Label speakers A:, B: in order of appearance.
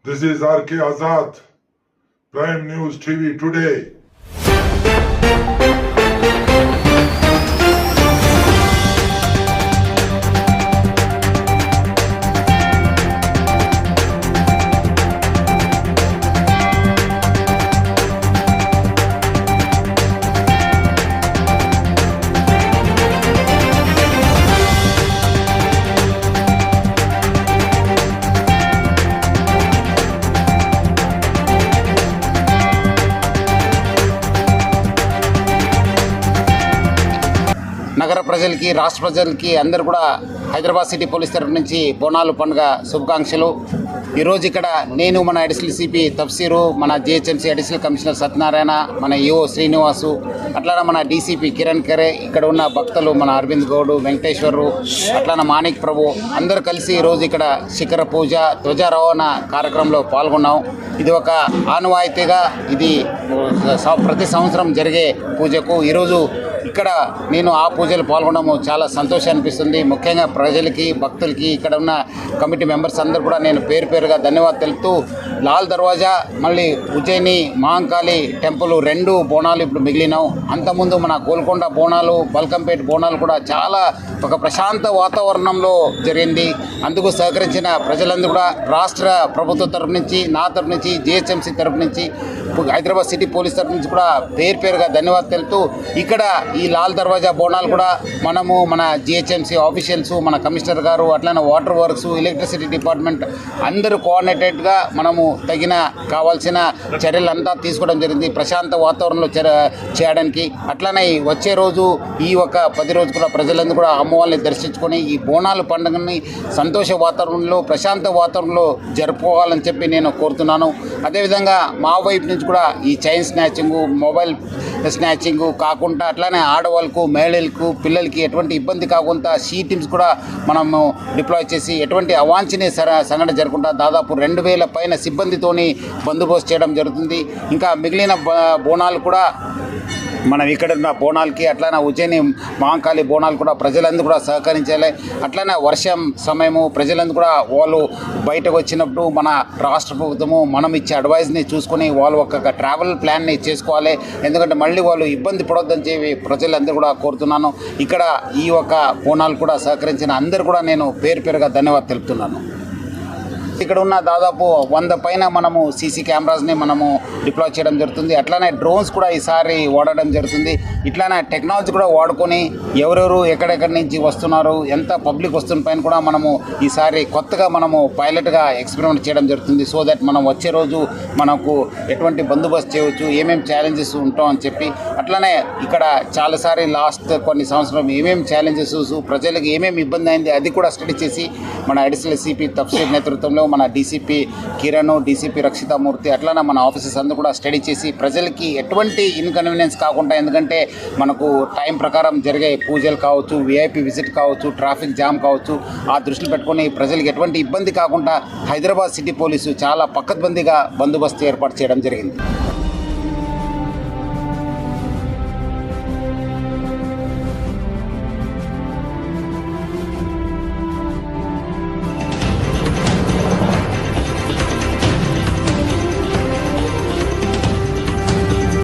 A: This is R.K. Azad, Prime News TV today.
B: నగర ప్రజలకి రాష్ట్ర ప్రజలకి అందరూ కూడా హైదరాబాద్ సిటీ పోలీస్ తరఫు నుంచి బోనాలు పండుగ శుభాకాంక్షలు. ఈరోజు ఇక్కడ నేను మన అడిషనల్ సిపి తఫ్సీరు, మన జిహెచ్ఎంసీ అడిషనల్ కమిషనర్ సత్యనారాయణ, మన ఈఓ శ్రీనివాసు, అట్లానే మన డీసీపీ కిరణ్ ఖరే, ఇక్కడ ఉన్న భక్తులు మన అరవింద్ గౌడ్, వెంకటేశ్వరు, అట్లానే మాణిక్ ప్రభు అందరూ కలిసి ఈరోజు ఇక్కడ శిఖర పూజ ధ్వజారోహణ కార్యక్రమంలో పాల్గొన్నాం. ఇది ఒక ఆనవాయితీగా ఇది ప్రతి సంవత్సరం జరిగే పూజకు ఈరోజు ఇక్కడ నేను ఆ పూజలు పాల్గొనడం చాలా సంతోషం అనిపిస్తుంది. ముఖ్యంగా ప్రజలకి, భక్తులకి, ఇక్కడ ఉన్న కమిటీ మెంబర్స్ అందరూ కూడా నేను పేరు పేరుగా ధన్యవాదాలు తెలుపుతూ, లాల్ దర్వాజా మళ్ళీ ఉజ్జయిని మహాంకాళి టెంపుల్ 2 బోనాలు ఇప్పుడు మిగిలినాం. అంతకుముందు మన గోల్కొండ బోనాలు, బల్కంపేట బోనాలు కూడా చాలా ఒక ప్రశాంత వాతావరణంలో జరిగింది. అందుకు సహకరించిన ప్రజలందరూ కూడా రాష్ట్ర ప్రభుత్వం తరఫు నుంచి, నా తరఫు నుంచి, జిహెచ్ఎంసీ తరఫు నుంచి, హైదరాబాద్ సిటీ పోలీస్ తరఫు నుంచి కూడా పేరు పేరుగా ధన్యవాదాలు తెలుపుతూ, ఇక్కడ ఈ లాల్ దర్వాజా బోనాలు కూడా మనము మన జిహెచ్ఎంసీ ఆఫీషియల్స్, మన కమిషనర్ గారు, అట్లనే వాటర్ వర్క్స్, ఎలక్ట్రిసిటీ డిపార్ట్మెంట్ అందరూ కోఆర్డినేటెడ్గా మనము తగిన కావాల్సిన చర్యలంతా తీసుకోవడం జరిగింది ప్రశాంత వాతావరణంలో చేయడానికి. అట్లనే వచ్చే రోజు ఈ ఒక 10 రోజు కూడా ప్రజలందరూ కూడా అమ్మవారిని దర్శించుకొని ఈ బోనాలు పండుగని సంతోష వాతావరణంలో, ప్రశాంత వాతావరణంలో జరుపుకోవాలని చెప్పి నేను కోరుతున్నాను. అదేవిధంగా మా వైపు నుంచి కూడా ఈ చైన్ స్నాచింగు, మొబైల్ స్నాచింగు కాకుండా అట్లానే ఆడవాళ్ళకు, మహిళలకు, పిల్లలకి ఎటువంటి ఇబ్బంది కాకుండా సీ టీమ్స్ కూడా మనము డిప్లాయ్ చేసి ఎటువంటి అవాంఛనీయ సంఘటన జరగకుండా దాదాపు 2000 పైన సిబ్బందితోని బందోబస్తు చేయడం జరుగుతుంది. ఇంకా మిగిలిన బోనాలు కూడా మనం ఇక్కడ ఉన్న బోనాలకి, అట్లనే ఉజ్జయిని మహాంకాళి బోనాలు కూడా ప్రజలందరూ కూడా సహకరించాలి. అట్లనే వర్షం సమయము ప్రజలందరూ కూడా వాళ్ళు బయటకు వచ్చినప్పుడు మన రాష్ట్ర ప్రభుత్వము మనం ఇచ్చే అడ్వైజ్ని చూసుకొని వాళ్ళు ఒక ట్రావెల్ ప్లాన్ని చేసుకోవాలి. ఎందుకంటే మళ్ళీ వాళ్ళు ఇబ్బంది పడొద్దని చెప్పి ప్రజలందరూ కూడా కోరుతున్నాను. ఇక్కడ ఈ ఒక బోనాలు కూడా సహకరించిన అందరూ కూడా నేను పేరు పేరుగా ధన్యవాదాలు తెలుపుతున్నాను. ఇక్కడ ఉన్న దాదాపు 100 పైన మనము సీసీ కెమెరాస్ని మనము డిప్లాయ్ చేయడం జరుగుతుంది. అట్లానే డ్రోన్స్ కూడా ఈసారి వాడడం జరుగుతుంది. ఇట్లానే టెక్నాలజీ కూడా వాడుకొని ఎవరెవరు ఎక్కడెక్కడి నుంచి వస్తున్నారు, ఎంత పబ్లిక్ వస్తున్న పైన కూడా మనము ఈసారి కొత్తగా మనము పైలట్గా ఎక్స్పెరిమెంట్ చేయడం జరుగుతుంది. సో దట్ మనం వచ్చే రోజు మనకు ఎటువంటి బందోబస్తు చేయవచ్చు, ఏమేమి ఛాలెంజెస్ ఉంటాం అని చెప్పి. అట్లనే ఇక్కడ చాలాసారి లాస్ట్ కొన్ని సంవత్సరం ఏమేమి ఛాలెంజెస్, ప్రజలకు ఏమేమి ఇబ్బంది అయింది అది కూడా స్టడీ చేసి మన అడిషనల్ సిపి తఫ్సీర్ నేతృత్వంలో మన డీసీపీ కిరణ్, డీసీపీ రక్షితామూర్తి, అట్లనే మన ఆఫీసర్స్ అందరూ కూడా స్టడీ చేసి ప్రజలకి ఎటువంటి ఇన్కన్వీనియన్స్ కాకుండా, ఎందుకంటే మనకు టైం ప్రకారం జరిగే పూజలు కావచ్చు, విఐపి విజిట్ కావచ్చు, ట్రాఫిక్ జామ్ కావచ్చు, ఆ దృష్టిలో పెట్టుకొని ప్రజలకు ఎటువంటి ఇబ్బంది కాకుండా హైదరాబాద్ సిటీ పోలీసు చాలా పకడ్బందీగా బందోబస్తు ఏర్పాటు చేయడం జరిగింది.